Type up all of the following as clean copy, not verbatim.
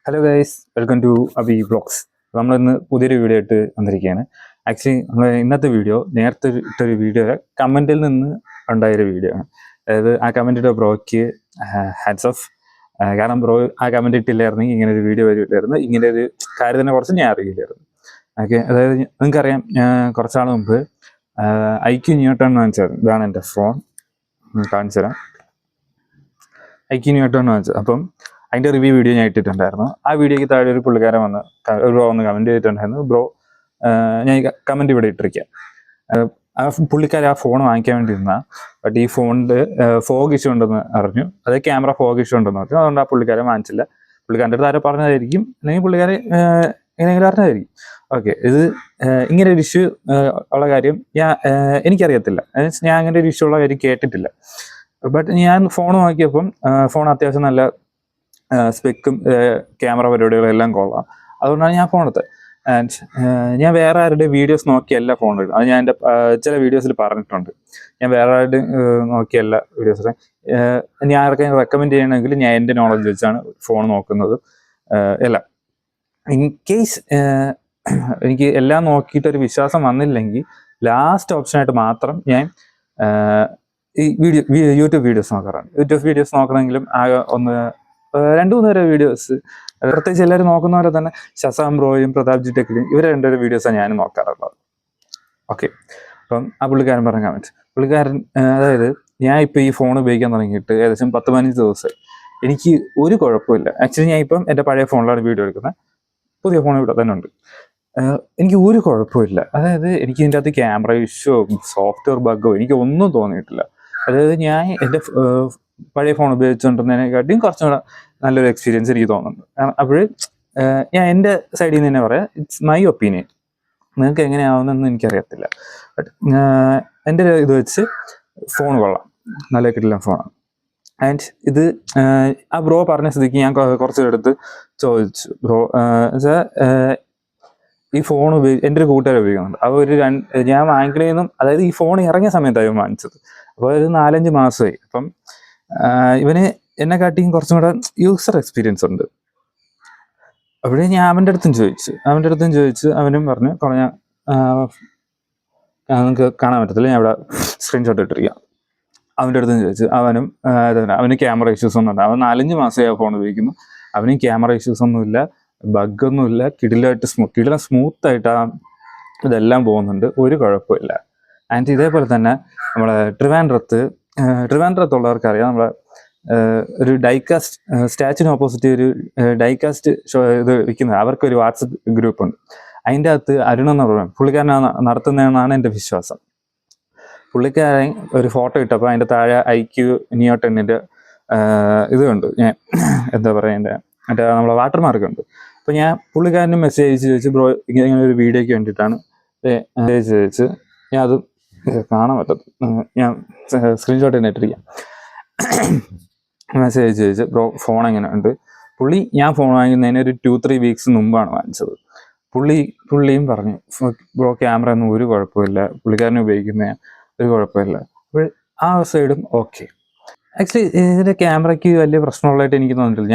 Hello guys, welcome to Abi vlogs. നമ്മളിന്ന് പുതിയൊരു video ആയിട്ട് വന്നിരിക്കുകയാണ്. ആക്ച്വലി നമ്മൾ ഇന്നത്തെ വീഡിയോ നേരത്തെ ഇട്ടൊരു വീഡിയോ കമൻറ്റിൽ നിന്ന് ഉണ്ടായൊരു വീഡിയോ ആണ്. അതായത് ആ കമൻറ്റ് ഇട്ട ബ്രോയ്ക്ക് ഹാറ്റ്സ് ഓഫ്. കാരണം ബ്രോ ആ കമൻറ്റ് ഇട്ടില്ലായിരുന്നെങ്കിൽ ഇങ്ങനെ ഒരു വീഡിയോ വരില്ലായിരുന്നു. ഇങ്ങനെ ഒരു കാര്യത്തിനെ കുറിച്ച് ഞാൻ അറിയില്ലായിരുന്നു. ഓക്കെ, അതായത് നിങ്ങൾക്കറിയാം, കുറച്ച് നാൾ മുമ്പ് IQ Neo10 വാങ്ങിച്ചത്. ഇതാണ് എൻ്റെ ഫോൺ, കാണിച്ചു തരാം. IQ Neo10 വാങ്ങിച്ചത്. അപ്പം അതിൻ്റെ റിവ്യൂ വീഡിയോ ഞാൻ ഇട്ടിട്ടുണ്ടായിരുന്നു. ആ വീഡിയോയ്ക്ക് താഴെ ഒരു പുള്ളിക്കാരൻ വന്ന് ബ്രോ ഒന്ന് കമൻറ്റ് ചെയ്തിട്ടുണ്ടായിരുന്നു. ബ്രോ, ഞാൻ ഈ കമൻറ്റ് ഇവിടെ ഇട്ടിരിക്കാം. ആ പുള്ളിക്കാരൻ ആ ഫോൺ വാങ്ങിക്കാൻ വേണ്ടി ഇരുന്നാൽ, ബട്ട് ഈ ഫോണിൽ ഫോഗ് ഇഷ്യൂ ഉണ്ടെന്ന് അറിഞ്ഞു. അത് ക്യാമറ ഫോഗ് ഇഷ്യൂ ഉണ്ടെന്ന് പറഞ്ഞു. അതുകൊണ്ട് ആ പുള്ളിക്കാരൻ വാങ്ങിച്ചില്ല. പുള്ളിക്കാരൻ്റെ അടുത്ത് ആരോ പറഞ്ഞതായിരിക്കും, അല്ലെങ്കിൽ പുള്ളിക്കാരൻ എങ്ങനെയെങ്കിലും അറിഞ്ഞതായിരിക്കും. ഓക്കെ, ഇത് ഇങ്ങനെ ഒരു ഇഷ്യൂ ഉള്ള കാര്യം എനിക്കറിയത്തില്ല. ഞാൻ അങ്ങനെ ഒരു ഇഷ്യൂ ഉള്ള കാര്യം കേട്ടിട്ടില്ല. ബട്ട് ഞാൻ ഫോൺ നോക്കിയപ്പം ഫോൺ അത്യാവശ്യം നല്ല സ്പെക്കും ക്യാമറ പരിപാടികളും എല്ലാം കൊള്ളാം. അതുകൊണ്ടാണ് ഞാൻ ഫോൺ എടുത്തത്. ആൻഡ് ഞാൻ വേറെ ആരുടെ വീഡിയോസ് നോക്കിയല്ല ഫോൺ എടുക്കും. അത് ഞാൻ എൻ്റെ ചില വീഡിയോസിൽ പറഞ്ഞിട്ടുണ്ട്. ഞാൻ വേറെ ആരുടെ നോക്കിയല്ല വീഡിയോസിൽ. ഞാൻ ആർക്കെങ്കിലും റെക്കമെൻഡ് ചെയ്യണമെങ്കിൽ ഞാൻ എൻ്റെ നോളജ് വെച്ചാണ് ഫോൺ നോക്കുന്നത് എല്ലാം. ഇൻ കേസ് എനിക്ക് എല്ലാം നോക്കിയിട്ടൊരു വിശ്വാസം വന്നില്ലെങ്കിൽ ലാസ്റ്റ് ഓപ്ഷനായിട്ട് മാത്രം ഞാൻ ഈ യൂട്യൂബ് വീഡിയോസ് നോക്കാറാണ്. യൂട്യൂബ് വീഡിയോസ് നോക്കണമെങ്കിലും ആകെ 2-3 വരെ വീഡിയോസ്, പ്രത്യേകിച്ച് എല്ലാവരും നോക്കുന്ന പോലെ തന്നെ ശസാം ബ്രോയും പ്രതാപ്ജി ടെക്കിലും ഇവരെ 2 വീഡിയോസാണ് ഞാൻ നോക്കാറുള്ളത്. ഓക്കെ, അപ്പം ആ പുള്ളിക്കാരൻ പറഞ്ഞ കമൻറ്റ്, പുള്ളിക്കാരൻ അതായത് ഞാൻ ഇപ്പോൾ ഈ ഫോൺ ഉപയോഗിക്കാൻ തുടങ്ങിയിട്ട് ഏകദേശം 10-15 ദിവസമായി. എനിക്ക് ഒരു കുഴപ്പമില്ല. ആക്ച്വലി ഞാൻ ഇപ്പം എൻ്റെ പഴയ ഫോണിലാണ് വീഡിയോ എടുക്കുന്നത്. പുതിയ ഫോൺ ഇവിടെ തന്നെ ഉണ്ട്. എനിക്ക് ഒരു കുഴപ്പമില്ല. അതായത് എനിക്ക് ഇതിൻ്റെ അകത്ത് ക്യാമറ ഇഷ്യോ, സോഫ്റ്റ്വെയർ ബഗ്ഗോ എനിക്ക് ഒന്നും തോന്നിയിട്ടില്ല. അതായത് ഞാൻ എൻ്റെ പഴയ ഫോൺ ഉപയോഗിച്ചുകൊണ്ടിരുന്നതിനെക്കാട്ടിയും കുറച്ചും കൂടെ നല്ലൊരു എക്സ്പീരിയൻസ് എനിക്ക് തോന്നുന്നുണ്ട്. അപ്പോൾ ഞാൻ എൻ്റെ സൈഡിൽ നിന്ന് തന്നെ പറയാം, ഇറ്റ്സ് മൈ ഒപ്പീനിയൻ. നിങ്ങൾക്ക് എങ്ങനെയാവുന്നതെന്ന് എനിക്കറിയത്തില്ല. ബട്ട് എൻ്റെ ഇത് വെച്ച് ഫോൺ കൊള്ളാം, നല്ല കിട്ടില്ല ഫോണാണ്. ആൻഡ് ഇത് ആ ബ്രോ പറഞ്ഞ സ്ഥിതിക്ക് ഞാൻ കുറച്ച് എടുത്ത് ചോദിച്ചു, ബ്രോ വെച്ചാൽ ഈ ഫോൺ എൻ്റെ ഒരു കൂട്ടുകാർ ഉപയോഗിക്കുന്നുണ്ട്. അപ്പോൾ ഞാൻ വാങ്ങിക്കണേന്നും, അതായത് ഈ ഫോൺ ഇറങ്ങിയ സമയത്തായിരുന്നു വാങ്ങിച്ചത്. അപ്പോൾ ഒരു 4-5 മാസമായി. അപ്പം ഇവന് എന്നെക്കാട്ടിയും കുറച്ചും കൂടെ യൂസർ എക്സ്പീരിയൻസ് ഉണ്ട്. അവിടെ ഞാൻ അവൻ്റെ അടുത്തും ചോദിച്ചു. അവനും പറഞ്ഞു, കുറഞ്ഞ നിങ്ങൾക്ക് കാണാൻ പറ്റത്തില്ല, ഞാൻ ഇവിടെ സ്ക്രീൻഷോട്ട് ഇട്ടിരിക്കാം. അവൻ്റെ അടുത്തും ചോദിച്ചു. അവന് ക്യാമറ ഇഷ്യൂസ് ഒന്നും ഉണ്ട്. അവൻ 4-5 മാസമായി ഫോൺ ഉപയോഗിക്കുന്നു. അവനും ക്യാമറ ഇഷ്യൂസ് ഒന്നുമില്ല, ബഗ്ഗൊന്നുമില്ല, കിടിലം സ്മൂത്തായിട്ട് ഇതെല്ലാം പോകുന്നുണ്ട്, ഒരു കുഴപ്പമില്ല. ആൻഡ് ഇതേപോലെ തന്നെ നമ്മളെ ട്രിവാൻഡ്രത്തുള്ളവർക്കറിയാം, നമ്മളെ ഒരു ഡൈകാസ്റ്റ് സ്റ്റാച്യൂന് ഓപ്പോസിറ്റ് ഒരു ഡൈകാസ്റ്റ് ഇത് വിൽക്കുന്നത്, അവർക്കൊരു വാട്സപ്പ് ഗ്രൂപ്പ് ഉണ്ട്. അതിൻ്റെ അകത്ത് അരുൺ എന്ന് പറയാം, പുള്ളിക്കാരനാണ് നടത്തുന്നതെന്നാണ് എൻ്റെ വിശ്വാസം. പുള്ളിക്കാരൻ ഒരു ഫോട്ടോ ഇട്ടപ്പോൾ അതിൻ്റെ താഴെ IQ Neo10 ഇത് കണ്ടു. ഞാൻ എന്താ പറയുക, മറ്റേ നമ്മളെ വാട്ടർമാർക്ക് ഉണ്ട്. അപ്പോൾ ഞാൻ പുള്ളിക്കാരന് മെസ്സേജ് ചോദിച്ചു, ബ്രോ ഇങ്ങനെ ഒരു വീഡിയോയ്ക്ക് വേണ്ടിയിട്ടാണ് മെസ്സേജ് ചോദിച്ച്. ഞാൻ അത് കാണാൻ പറ്റത്തില്ല, ഞാൻ സ്ക്രീൻഷോട്ട് തന്നെ ഇട്ടിരിക്കാം. മെസ്സേജ് ചോദിച്ചു, ബ്രോ ഫോൺ എങ്ങനെ ഉണ്ട്. ഞാൻ ഫോൺ വാങ്ങുന്നതിന് ഒരു 2-3 വീക്സ് മുമ്പാണ് വാങ്ങിച്ചത്. പുള്ളിയും പറഞ്ഞു, ബ്രോ ക്യാമറ ഒന്നും ഒരു കുഴപ്പമില്ല, പുള്ളിക്കാരനെ ഉപയോഗിക്കുന്ന ഒരു കുഴപ്പമില്ല. അപ്പോൾ ആ സൈഡും ഓക്കെ. ആക്ച്വലി ഇതിൻ്റെ ക്യാമറയ്ക്ക് വലിയ പ്രശ്നമുള്ളതായിട്ട് എനിക്ക് തോന്നിയിട്ടില്ല.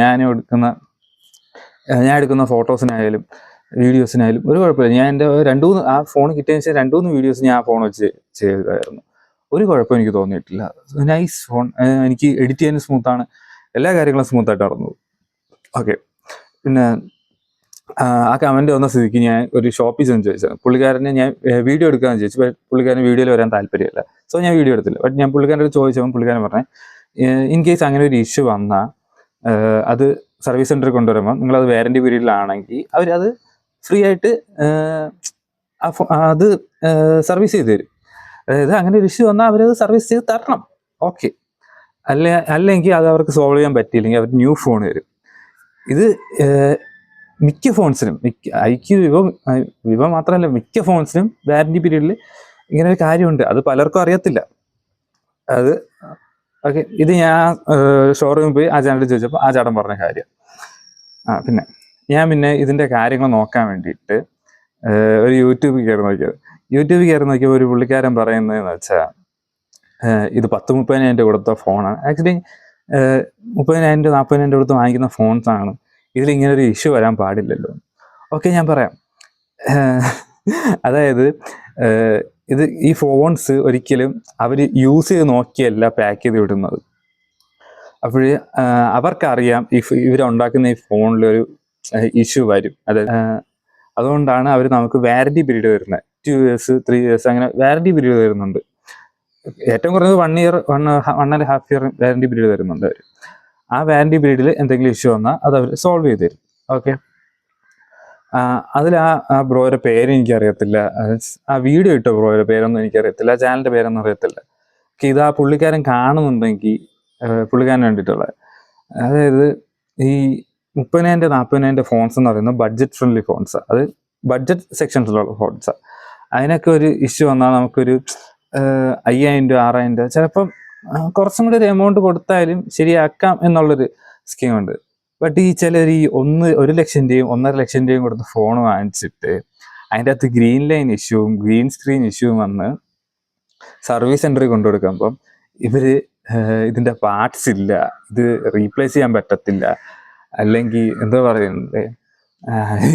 ഞാൻ എടുക്കുന്ന ഫോട്ടോസിനായാലും വീഡിയോസിനായാലും ഒരു കുഴപ്പമില്ല. ഞാൻ എൻ്റെ ആ ഫോൺ കിട്ടിയതിന് ശേഷം 2-3 വീഡിയോസ് ഞാൻ ആ ഫോൺ വെച്ച് ചെയ്തായിരുന്നു. ഒരു കുഴപ്പം എനിക്ക് തോന്നിയിട്ടില്ല. Nice phone. എനിക്ക് എഡിറ്റ് ചെയ്യാൻ സ്മൂത്താണ്, എല്ലാ കാര്യങ്ങളും സ്മൂത്തായിട്ട് നടന്നു. ഓക്കെ, പിന്നെ ആ കമൻറ്റ് വന്ന സ്ഥിതിക്ക് ഞാൻ ഒരു ഷോപ്പിൽ ചെന്ന് ചോദിച്ചത്. പുള്ളിക്കാരനെ ഞാൻ വീഡിയോ എടുക്കാമെന്ന് ചോദിച്ചു. പുള്ളിക്കാരന് വീഡിയോയിൽ വരാൻ താല്പര്യമില്ല. സോ ഞാൻ വീഡിയോ എടുത്തില്ല. ബട്ട് ഞാൻ പുള്ളിക്കാരനോട് ചോദിച്ചപ്പോൾ പുള്ളിക്കാരൻ പറഞ്ഞത്, ഇൻ കേസ് അങ്ങനെ ഒരു ഇഷ്യൂ വന്നാൽ അത് സർവീസ് സെൻറ്ററിൽ കൊണ്ടുവരുമ്പോൾ നിങ്ങളത് വാറൻറ്റി പീരീഡിലാണെങ്കിൽ അവരത് ഫ്രീ ആയിട്ട് അത് സർവീസ് ചെയ്ത് തരും. അതായത് അങ്ങനെ ഒരു ഇഷ്യൂ വന്നാൽ അവരത് സർവീസ് ചെയ്ത് തരണം. ഓക്കെ, അല്ലെങ്കിൽ അത് അവർക്ക് സോൾവ് ചെയ്യാൻ പറ്റിയില്ലെങ്കിൽ അവർ ന്യൂ ഫോൺ തരും. ഇത് മിക്ക ഫോൺസിനും, IQ വിവോ മാത്രമല്ല, മിക്ക ഫോൺസിനും വാറൻറ്റി പീരീഡിൽ ഇങ്ങനെ ഒരു കാര്യമുണ്ട്. അത് പലർക്കും അറിയത്തില്ല. അത് ഓക്കെ, ഇത് ഞാൻ ഷോറൂമിൽ പോയി ആ ചാനൽ ചോദിച്ചപ്പോൾ ആ ചേട്ടൻ പറഞ്ഞ കാര്യം. പിന്നെ ഇതിൻ്റെ കാര്യങ്ങൾ നോക്കാൻ വേണ്ടിയിട്ട് ഒരു യൂട്യൂബിൽ കയറി നോക്കിയപ്പോൾ ഒരു പുള്ളിക്കാരൻ പറയുന്നതെന്ന് വെച്ചാൽ, ഇത് 10-30 കൊടുത്ത ഫോണാണ്. ആക്ച്വലി 30,000 40,000 കൊടുത്ത് വാങ്ങിക്കുന്ന ഫോൺസാണ് ഇതിലിങ്ങനെ ഒരു ഇഷ്യൂ വരാൻ പാടില്ലല്ലോ. ഓക്കെ, ഞാൻ പറയാം. അതായത് ഇത് ഈ ഫോൺസ് ഒരിക്കലും അവർ യൂസ് ചെയ്ത് നോക്കിയല്ല പാക്ക് ചെയ്ത് വിടുന്നത്. അപ്പോൾ അവർക്കറിയാം ഇവരുണ്ടാക്കുന്ന ഈ ഫോണിലൊരു ഇഷ്യൂ വരും. അതുകൊണ്ടാണ് അവർ നമുക്ക് വാറണ്ടി പീരീഡ് വരുന്നത്. 2 years 3 years അങ്ങനെ വാറണ്ടി പീരീഡ് വരുന്നുണ്ട്. ഏറ്റവും കുറഞ്ഞത് 1 year 1.5 year വാറണ്ടി പീരീഡ് വരുന്നുണ്ട് അവർ. ആ വാറണ്ടി പീരീഡിൽ എന്തെങ്കിലും ഇഷ്യൂ വന്നാൽ അത് അവർ സോൾവ് ചെയ്ത് തരും. ഓക്കെ, അതിൽ ആ ബ്രോയുടെ പേര് എനിക്കറിയത്തില്ല, ആ വീഡിയോ ഇട്ട ബ്രോയുടെ പേരൊന്നും എനിക്കറിയത്തില്ല, ആ ചാനലിൻ്റെ പേരൊന്നും അറിയത്തില്ല. ഇത് ആ പുള്ളിക്കാരൻ കാണുന്നുണ്ടെങ്കിൽ പുള്ളിക്കാരന് വേണ്ടിയിട്ടുള്ളത്. അതായത് ഈ 30,000 40,000 ഫോൺസ് എന്ന് പറയുന്നത് ബഡ്ജറ്റ് ഫ്രണ്ട്ലി ഫോൺസാണ്. അത് ബഡ്ജറ്റ് സെക്ഷൻസിലുള്ള ഫോൺസാണ്. അതിനൊക്കെ ഒരു ഇഷ്യൂ വന്നാൽ നമുക്കൊരു 5,000 6,000 ചിലപ്പം കുറച്ചും കൂടി ഒരു എമൗണ്ട് കൊടുത്താലും ശരിയാക്കാം എന്നുള്ളൊരു സ്കീമുണ്ട്. ബട്ട് ഈ ചിലർ ഈ 1 ലക്ഷത്തിൻ്റെയും 1.5 ലക്ഷത്തിൻ്റെയും കൊടുത്ത് ഫോൺ വാങ്ങിച്ചിട്ട് അതിൻ്റെ അകത്ത് ഗ്രീൻ ലൈൻ ഇഷ്യൂവും ഗ്രീൻ സ്ക്രീൻ ഇഷ്യൂവും വന്ന് സർവീസ് സെൻ്ററിൽ കൊണ്ടുകൊടുക്കുമ്പം ഇവർ ഇതിൻ്റെ പാർട്സ് ഇല്ല, ഇത് റീപ്ലേസ് ചെയ്യാൻ പറ്റത്തില്ല, അല്ലെങ്കിൽ എന്താ പറയുന്നത്,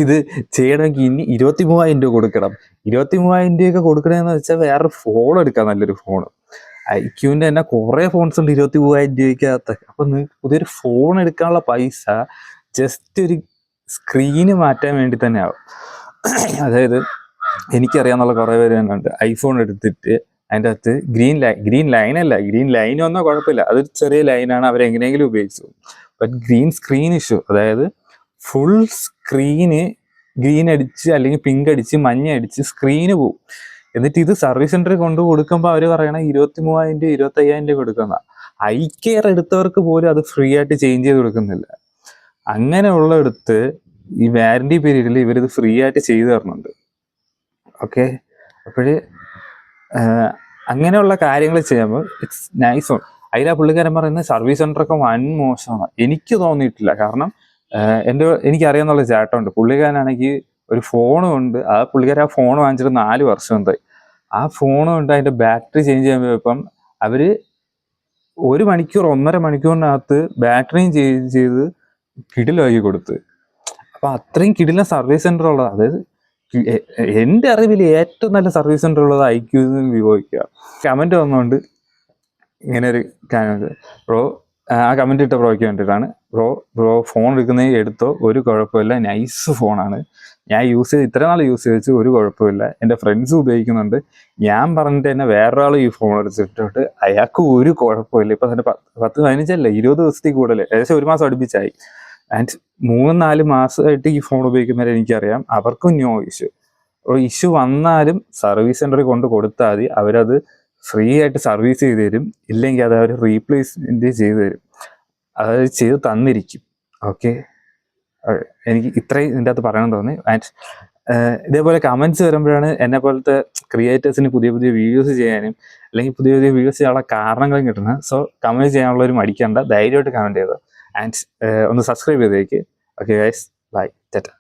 ഇത് ചെയ്യണമെങ്കിൽ ഇനി 23,000 രൂപ കൊടുക്കണം. 23,000 രൂപയൊക്കെ കൊടുക്കണമെന്ന് വെച്ചാൽ വേറെ ഫോൺ എടുക്കാം, നല്ലൊരു ഫോൺ. ഐക്യൂവിൻ്റെ തന്നെ കുറേ ഫോൺസ് ഉണ്ട് 23,000 രൂപയ്ക്കകത്ത്. അപ്പം നിങ്ങൾക്ക് പുതിയൊരു ഫോൺ എടുക്കാനുള്ള പൈസ ജസ്റ്റ് ഒരു സ്ക്രീന് മാറ്റാൻ വേണ്ടി തന്നെ ആവും. അതായത് എനിക്കറിയാന്നുള്ള കുറേ പേര് തന്നെ ഉണ്ട്, ഐഫോൺ എടുത്തിട്ട് അതിൻ്റെ അകത്ത് ഗ്രീൻ ലൈൻ വന്നാൽ കുഴപ്പമില്ല, അതൊരു ചെറിയ ലൈനാണ്, അവരെങ്ങനെയെങ്കിലും ഉപയോഗിച്ചു. ബട്ട് ഗ്രീൻ സ്ക്രീൻ ഇഷ്യൂ, അതായത് ഫുൾ സ്ക്രീന് ഗ്രീൻ അടിച്ച് അല്ലെങ്കിൽ പിങ്ക് അടിച്ച് മഞ്ഞ അടിച്ച് സ്ക്രീന് പോവും. എന്നിട്ട് ഇത് സർവീസ് സെൻ്ററിൽ കൊണ്ട് കൊടുക്കുമ്പോൾ അവർ പറയണ 23,000 25,000 രൂപ കൊടുക്കുന്ന. ഐകെയർ എടുത്തവർക്ക് പോലും അത് ഫ്രീ ആയിട്ട് ചേഞ്ച് ചെയ്ത് കൊടുക്കുന്നില്ല. അങ്ങനെയുള്ളടുത്ത് ഈ വാറണ്ടി പീരീഡിൽ ഇവരിത് ഫ്രീ ആയിട്ട് ചെയ്തു തരുന്നുണ്ട്. ഓക്കെ, അപ്പോഴ് അങ്ങനെയുള്ള കാര്യങ്ങൾ ചെയ്യുമ്പോൾ ഇറ്റ്സ് നൈസ് ഓൺ. അതിലാ പുള്ളിക്കാരൻ പറയുന്നത് സർവീസ് സെൻ്ററൊക്കെ വൻ മോശമാണ്. എനിക്ക് തോന്നിയിട്ടില്ല. കാരണം എനിക്കറിയാന്നുള്ള ചേട്ടനുണ്ട്, പുള്ളിക്കാരനാണെങ്കിൽ ഒരു ഫോൺ കൊണ്ട് ആ പുള്ളിക്കാരൻ ആ ഫോൺ വാങ്ങിച്ചിട്ട് 4 വർഷം എന്തായി. ആ ഫോൺ കൊണ്ട് അതിൻ്റെ ബാറ്ററി ചേഞ്ച് ചെയ്യാൻ പോയപ്പം അവർ 1 മണിക്കൂർ 1.5 മണിക്കൂറിനകത്ത് ബാറ്ററിയും ചേഞ്ച് ചെയ്ത് കിടിലാക്കി കൊടുത്ത്. അപ്പം അത്രയും കിടിലൻ സർവീസ് സെൻ്റർ ഉള്ളത്. അതായത് എൻ്റെ അറിവിൽ ഏറ്റവും നല്ല സർവീസ് സെൻ്റർ ഉള്ളത് ഐക്യൂന്ന് വിവോയ്ക്കുക. കമൻറ്റ് വന്നുകൊണ്ട് ഇങ്ങനെ ഒരു കാര്യം, ബ്രോ ആ കമൻറ്റ് ഇട്ട ബ്രോയ്ക്ക് വേണ്ടിയിട്ടാണ്. ബ്രോ ഫോൺ എടുക്കുന്നതിൽ എടുത്തോ, ഒരു കുഴപ്പമില്ല, നൈസ് ഫോണാണ്, ഞാൻ ഇത്ര നാൾ യൂസ് ചെയ്ത് ഒരു കുഴപ്പമില്ല, എൻ്റെ ഫ്രണ്ട്സ് ഉപയോഗിക്കുന്നുണ്ട്, ഞാൻ പറഞ്ഞിട്ട് തന്നെ വേറൊരാൾ ഈ ഫോൺ എടുത്തിട്ട് അയാൾക്ക് ഒരു കുഴപ്പമില്ല. ഇപ്പം തന്നെ 10-15 അല്ല 20 ദിവസത്തിൽ കൂടുതൽ, ഏകദേശം 1 മാസം അടുപ്പിച്ചായി. ആൻഡ് 3-4 മാസമായിട്ട് ഈ ഫോൺ ഉപയോഗിക്കുന്നവരെ എനിക്കറിയാം, അവർക്കും നോ ഇഷ്യൂ വന്നാലും സർവീസ് സെൻ്ററിൽ കൊണ്ട് കൊടുത്താൽ മതി, അവരത് ഫ്രീ ആയിട്ട് സർവീസ് ചെയ്ത് തരും, ഇല്ലെങ്കിൽ അത് അവർ റീപ്ലേസ്മെൻറ്റ് ചെയ്ത് തരും, അതായത് ചെയ്ത് തന്നിരിക്കും. ഓക്കെ, എനിക്ക് ഇത്രയും ഇതിൻ്റെ അകത്ത് പറയണം തോന്നി. ആൻഡ് ഇതേപോലെ കമൻറ്റ്സ് വരുമ്പോഴാണ് എന്നെ പോലത്തെ ക്രിയേറ്റേഴ്സിന് പുതിയ വീഡിയോസ് ചെയ്യാനും അല്ലെങ്കിൽ പുതിയ വീഡിയോസ് ചെയ്യാനുള്ള കാരണങ്ങളും കിട്ടുന്നത്. സോ കമൻറ്റ് ചെയ്യാനുള്ള ഒരു മടിക്കേണ്ട, ധൈര്യമായിട്ട് കമൻറ്റ് ചെയ്തോ. ആൻഡ് ഒന്ന് സബ്സ്ക്രൈബ് ചെയ്തേക്ക്. Okay guys, bye, tata.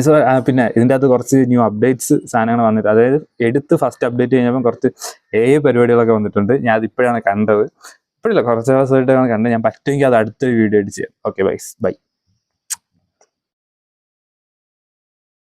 So പിന്നെ ഇതിൻ്റെ അകത്ത് കുറച്ച് ന്യൂ അപ്ഡേറ്റ്സ് സാധനങ്ങൾ വന്നിട്ട്, അതായത് എടുത്ത് ഫസ്റ്റ് അപ്ഡേറ്റ് കഴിഞ്ഞപ്പം കുറച്ച് പരിപാടികളൊക്കെ വന്നിട്ടുണ്ട്. ഞാൻ അതിപ്പോഴാണ് കണ്ടത്, ഇപ്പോഴില്ല കുറച്ച് ദിവസമായിട്ടാണ് കണ്ടത്. ഞാൻ പറ്റുമെങ്കിൽ അത് അടുത്തൊരു വീഡിയോ ആയിട്ട് ചെയ്യാം. Okay bye.